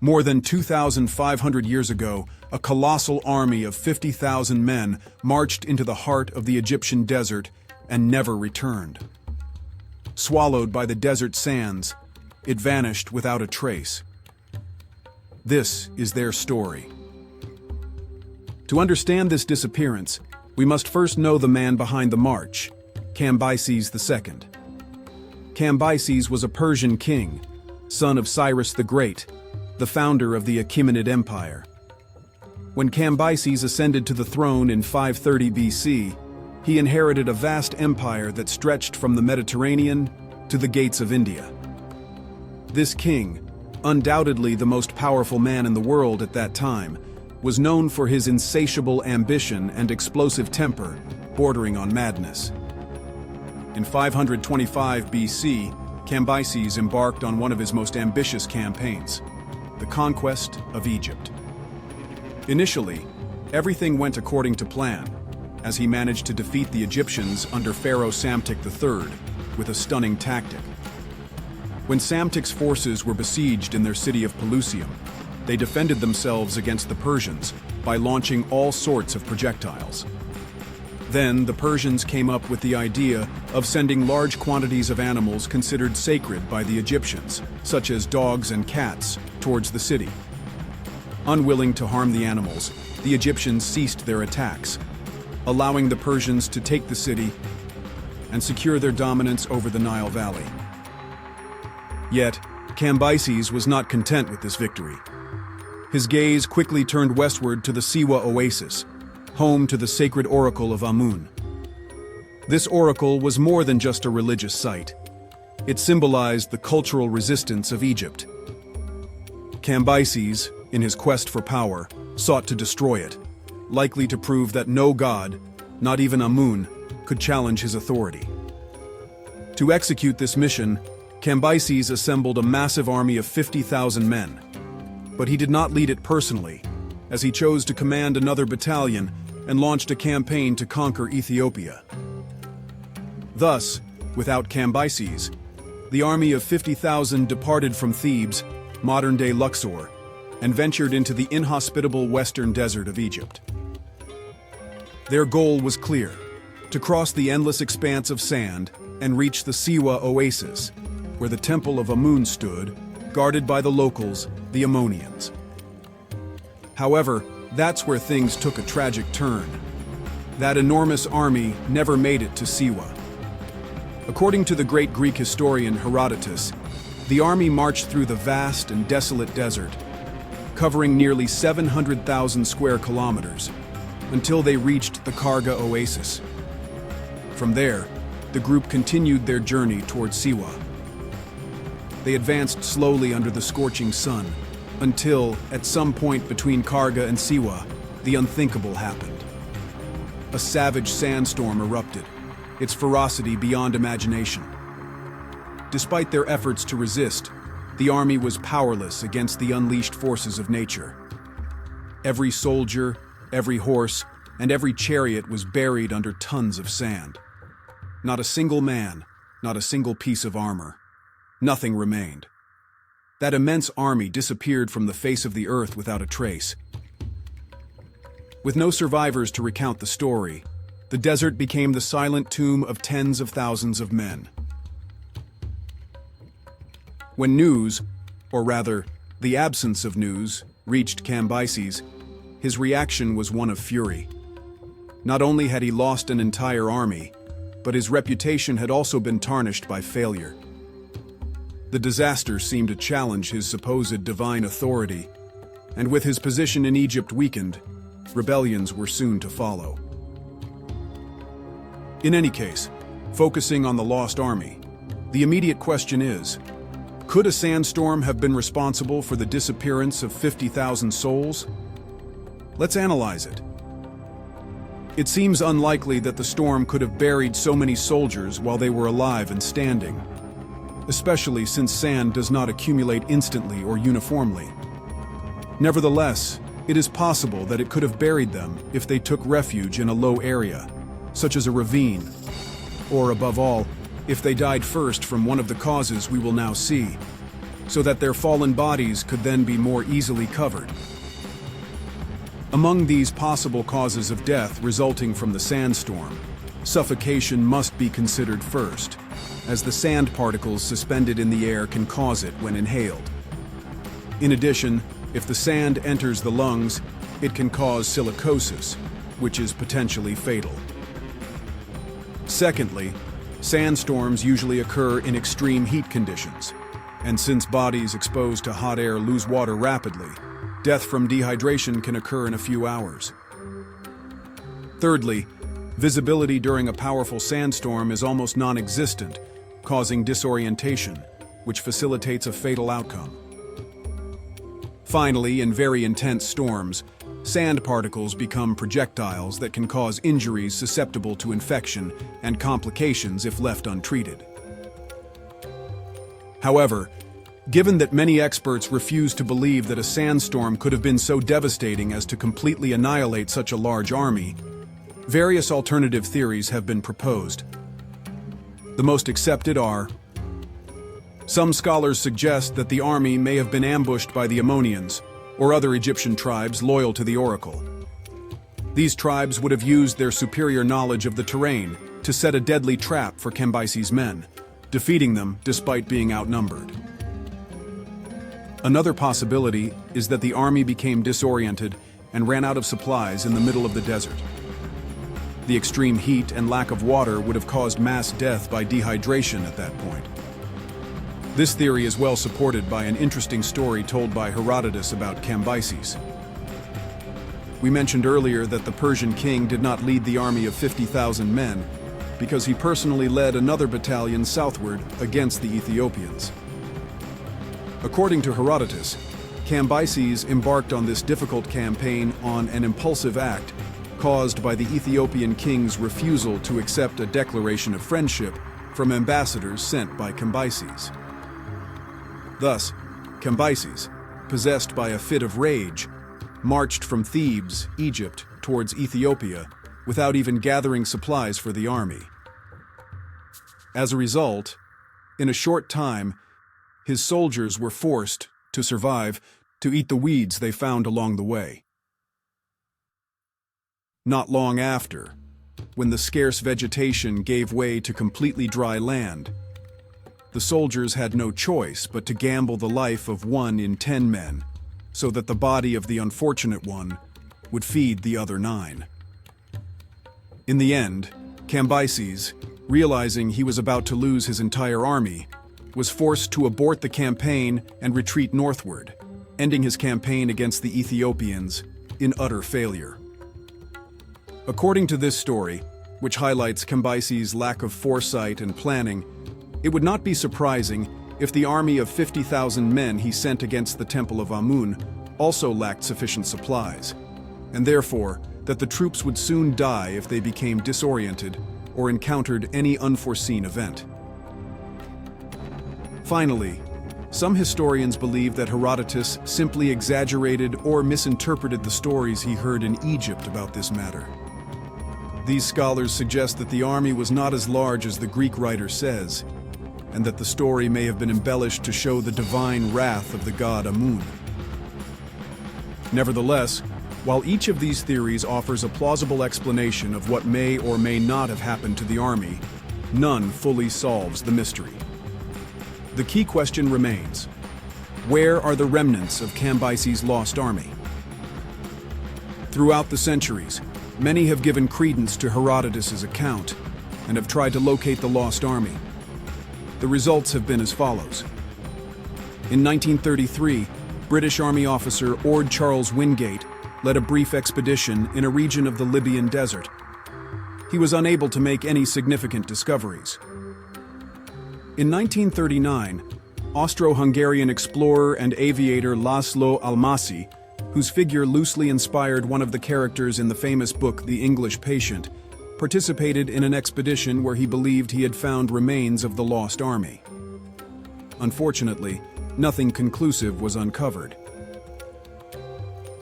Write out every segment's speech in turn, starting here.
More than 2,500 years ago, a colossal army of 50,000 men marched into the heart of the Egyptian desert and never returned. Swallowed by the desert sands, it vanished without a trace. This is their story. To understand this disappearance, we must first know the man behind the march, Cambyses II. Cambyses was a Persian king, son of Cyrus the Great, the founder of the Achaemenid Empire. When Cambyses ascended to the throne in 530 BC, he inherited a vast empire that stretched from the Mediterranean to the gates of India. This king, undoubtedly the most powerful man in the world at that time, was known for his insatiable ambition and explosive temper, bordering on madness. In 525 BC, Cambyses embarked on one of his most ambitious campaigns, the conquest of Egypt. Initially, everything went according to plan, as he managed to defeat the Egyptians under Pharaoh Psamtik III with a stunning tactic. When Psamtik's forces were besieged in their city of Pelusium, they defended themselves against the Persians by launching all sorts of projectiles. Then the Persians came up with the idea of sending large quantities of animals considered sacred by the Egyptians, such as dogs and cats, towards the city. Unwilling to harm the animals, the Egyptians ceased their attacks, allowing the Persians to take the city and secure their dominance over the Nile Valley. Yet, Cambyses was not content with this victory. His gaze quickly turned westward to the Siwa oasis, home to the sacred oracle of Amun. This oracle was more than just a religious site. It symbolized the cultural resistance of Egypt. Cambyses, in his quest for power, sought to destroy it, likely to prove that no god, not even Amun, could challenge his authority. To execute this mission, Cambyses assembled a massive army of 50,000 men. But he did not lead it personally, as he chose to command another battalion and launched a campaign to conquer Ethiopia. Thus, without Cambyses, the army of 50,000 departed from Thebes, modern-day Luxor, and ventured into the inhospitable western desert of Egypt. Their goal was clear: to cross the endless expanse of sand and reach the Siwa oasis, where the temple of Amun stood, guarded by the locals, the Ammonians. However, that's where things took a tragic turn. That enormous army never made it to Siwa. According to the great Greek historian Herodotus, the army marched through the vast and desolate desert, covering nearly 700,000 square kilometers, until they reached the Karga oasis. From there, the group continued their journey towards Siwa. They advanced slowly under the scorching sun, until, at some point between Karga and Siwa, the unthinkable happened. A savage sandstorm erupted, its ferocity beyond imagination. Despite their efforts to resist, the army was powerless against the unleashed forces of nature. Every soldier, every horse, and every chariot was buried under tons of sand. Not a single man, not a single piece of armor. Nothing remained. That immense army disappeared from the face of the earth without a trace. With no survivors to recount the story, the desert became the silent tomb of tens of thousands of men. When news, or rather, the absence of news, reached Cambyses, his reaction was one of fury. Not only had he lost an entire army, but his reputation had also been tarnished by failure. The disaster seemed to challenge his supposed divine authority, and with his position in Egypt weakened, rebellions were soon to follow. In any case, focusing on the lost army, the immediate question is, could a sandstorm have been responsible for the disappearance of 50,000 souls? Let's analyze it. It seems unlikely that the storm could have buried so many soldiers while they were alive and standing, especially since sand does not accumulate instantly or uniformly. Nevertheless, it is possible that it could have buried them if they took refuge in a low area, such as a ravine, or above all, if they died first from one of the causes we will now see, so that their fallen bodies could then be more easily covered. Among these possible causes of death resulting from the sandstorm, suffocation must be considered first, as the sand particles suspended in the air can cause it when inhaled. In addition, if the sand enters the lungs, it can cause silicosis, which is potentially fatal. Secondly, sandstorms usually occur in extreme heat conditions, and since bodies exposed to hot air lose water rapidly, death from dehydration can occur in a few hours. Thirdly, visibility during a powerful sandstorm is almost non-existent, causing disorientation, which facilitates a fatal outcome. Finally, in very intense storms, sand particles become projectiles that can cause injuries susceptible to infection and complications if left untreated. However, given that many experts refuse to believe that a sandstorm could have been so devastating as to completely annihilate such a large army, various alternative theories have been proposed. The most accepted are: some scholars suggest that the army may have been ambushed by the Ammonians, or other Egyptian tribes loyal to the oracle. These tribes would have used their superior knowledge of the terrain to set a deadly trap for Cambyses' men, defeating them despite being outnumbered. Another possibility is that the army became disoriented and ran out of supplies in the middle of the desert. The extreme heat and lack of water would have caused mass death by dehydration at that point. This theory is well supported by an interesting story told by Herodotus about Cambyses. We mentioned earlier that the Persian king did not lead the army of 50,000 men because he personally led another battalion southward against the Ethiopians. According to Herodotus, Cambyses embarked on this difficult campaign on an impulsive act caused by the Ethiopian king's refusal to accept a declaration of friendship from ambassadors sent by Cambyses. Thus, Cambyses, possessed by a fit of rage, marched from Thebes, Egypt, towards Ethiopia without even gathering supplies for the army. As a result, in a short time, his soldiers were forced, to survive, to eat the weeds they found along the way. Not long after, when the scarce vegetation gave way to completely dry land, the soldiers had no choice but to gamble the life of 1 in 10 men, so that the body of the unfortunate one would feed the other 9. In the end, Cambyses, realizing he was about to lose his entire army, was forced to abort the campaign and retreat northward, ending his campaign against the Ethiopians in utter failure. According to this story, which highlights Cambyses' lack of foresight and planning, it would not be surprising if the army of 50,000 men he sent against the Temple of Amun also lacked sufficient supplies, and therefore that the troops would soon die if they became disoriented or encountered any unforeseen event. Finally, some historians believe that Herodotus simply exaggerated or misinterpreted the stories he heard in Egypt about this matter. These scholars suggest that the army was not as large as the Greek writer says, and that the story may have been embellished to show the divine wrath of the god Amun. Nevertheless, while each of these theories offers a plausible explanation of what may or may not have happened to the army, none fully solves the mystery. The key question remains: where are the remnants of Cambyses' lost army? Throughout the centuries, many have given credence to Herodotus' account and have tried to locate the lost army. The results have been as follows. In 1933, British Army officer Orde Wingate led a brief expedition in a region of the Libyan desert. He was unable to make any significant discoveries. In 1939, Austro-Hungarian explorer and aviator László Almásy, whose figure loosely inspired one of the characters in the famous book The English Patient, participated in an expedition where he believed he had found remains of the lost army. Unfortunately, nothing conclusive was uncovered.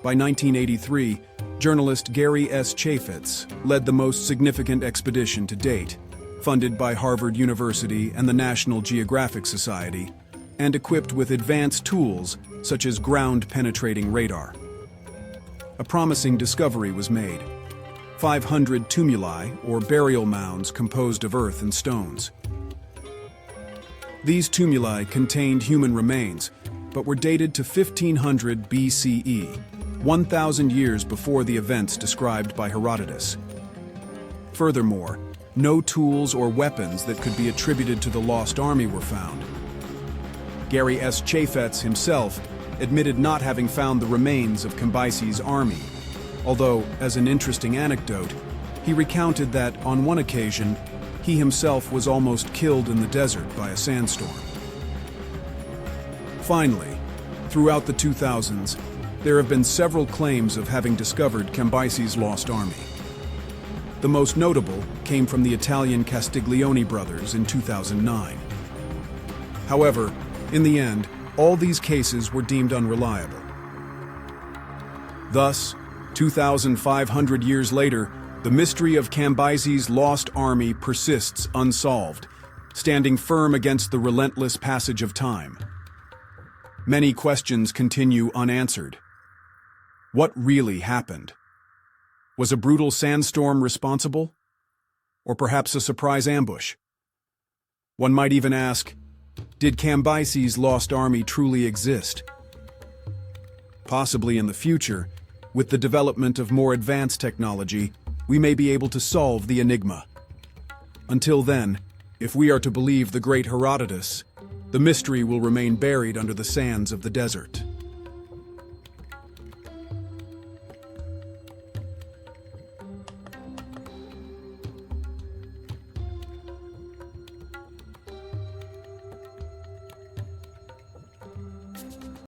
By 1983, journalist Gary S. Chafetz led the most significant expedition to date, funded by Harvard University and the National Geographic Society, and equipped with advanced tools such as ground-penetrating radar. A promising discovery was made: 500 tumuli, or burial mounds composed of earth and stones. These tumuli contained human remains, but were dated to 1500 BCE, 1,000 years before the events described by Herodotus. Furthermore, no tools or weapons that could be attributed to the lost army were found. Gary S. Chafetz himself admitted not having found the remains of Cambyses' army, although, as an interesting anecdote, he recounted that, on one occasion, he himself was almost killed in the desert by a sandstorm. Finally, throughout the 2000s, there have been several claims of having discovered Cambyses' lost army. The most notable came from the Italian Castiglione brothers in 2009. However, in the end, all these cases were deemed unreliable. Thus, 2,500 years later, the mystery of Cambyses' lost army persists unsolved, standing firm against the relentless passage of time. Many questions continue unanswered. What really happened? Was a brutal sandstorm responsible? Or perhaps a surprise ambush? One might even ask, did Cambyses' lost army truly exist? Possibly in the future, with the development of more advanced technology, we may be able to solve the enigma. Until then, if we are to believe the great Herodotus, the mystery will remain buried under the sands of the desert.